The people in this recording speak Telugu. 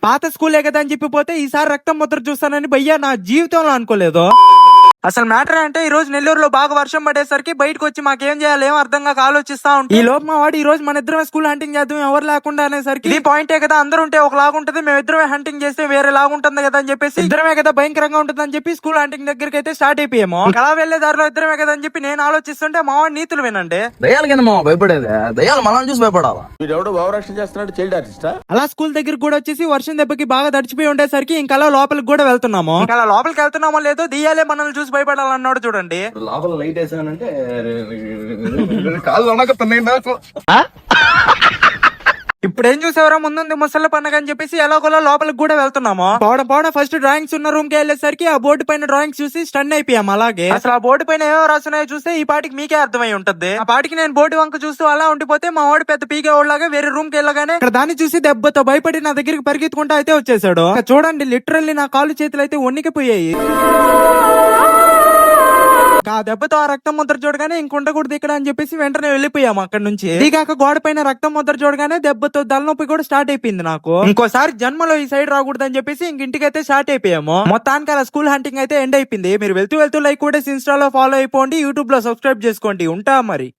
పాత స్కూలే కదా అని చెప్పి పోతే ఈసారి రక్తం ముద్ర చూస్తానని భయ్యా నా జీవితంలో అనుకోలేదు. అసలు మ్యాటర్ అంటే ఈ రోజు నెల్లూరులో బాగా వర్షం పడేసరికి బయటకు వచ్చి మాకేం చేయాలి ఏం అర్థం కాక ఆలోచిస్తా ఉంటాం. ఈ లోపు మా వాడు ఈ రోజు మన ఇద్దరం స్కూల్ హంటింగ్ చేద్దాం ఎవరు లేకుండా అనేసరికి ఇది పాయింటే కదా, అందరూ ఉంటే ఒక లాగుంటది, మేము ఇద్దరమే హంటింగ్ చేస్తే వేరే లాగుంటుంది కదా అని చెప్పేసి ఇద్దరమే కదా భయంకరంగా ఉంటుంది అని చెప్పి స్కూల్ హంటింగ్ దగ్గరికి అయితే స్టార్ట్ అయిపోయాము. అలా వెళ్లే దారిలో ఇద్దరమే కదా అని చెప్పి నేను ఆలోచిస్తుంటే మా వాడు నీతులు వినండి. దయాలు కింద మా భయపడేది, దయాలు మనం చూసి భయపడాలా. వీడెవడో భావరక్షణ చేస్తున్నాడు, చైల్డ్ ఆర్టిస్టా. అలా స్కూల్ దగ్గరికి కూడా వచ్చేసి వర్షం దెబ్బకి బాగా తడిచిపోయి ఉండేసరికి ఇంకా లోపలికి కూడా వెళ్తున్నాము. ఇంకా లోపలికి వెళ్తున్నామో లేదో దెయ్యాలే మనల్ని చూసి భయపడాలన్నాడు చూడండి. లోపల లైట్ వేసానంటే కాళ్ళు అనగతున్నాయి నాకు. ఇప్పుడు ఏం చూసేవరా, ముందుంది ముసళ్ళ పండుగ అని చెప్పేసి ఎలాగోలా లోపలికి కూడా వెళ్తున్నాము. పోవడం ఫస్ట్ డ్రాయింగ్స్ ఉన్న రూమ్ కి వెళ్ళేసరికి ఆ బోర్డు పైన డ్రాయింగ్స్ చూసి స్టన్ అయిపోయాం. అలాగే అసలు ఆ బోర్డు పైన ఏమో రాస్తున్నాయో చూస్తే ఈ పాటికి మీకే అర్థమై ఉంటది. ఆ పాటికి నేను బోర్డు వంక చూస్తూ అలా ఉండిపోతే మా వాడు పెద్ద పీకే ఓళ్ళగా వేరే రూమ్ కి వెళ్ళగానే ఇక్కడ దాన్ని చూసి దెబ్బతో భయపడి నా దగ్గరికి పరిగెత్తుకుంటూ అయితే వచ్చేసాడు. చూడండి లిటరల్లీ నా కాళ్ళు చేతులు అయితే వణికిపోయాయి. ఆ దెబ్బతో ఆ రక్తం ముద్ర చూడగానే ఇంకుండకూడదు ఇక్కడ అని చెప్పేసి వెంటనే వెళ్ళిపోయాము అక్కడ నుంచి. ఇదిగాక గోడ పైన రక్తం ముద్ర చూడగానే దెబ్బతో తలనొప్పి కూడా స్టార్ట్ అయిపోయింది నాకు. ఇంకోసారి జన్మలో ఈ సైడ్ రాకూడదు అని చెప్పేసి ఇంటికైతే స్టార్ట్ అయిపోయాము. మొత్తానికి అలా స్కూల్ హంటింగ్ అయితే ఎండ్ అయిపోయింది. మీరు వెళ్తూ లైక్ కూడా ఇన్స్టాలో ఫాలో అయిపోండి, యూట్యూబ్ లో సబ్స్క్రైబ్ చేసుకోండి. ఉంటా మరి.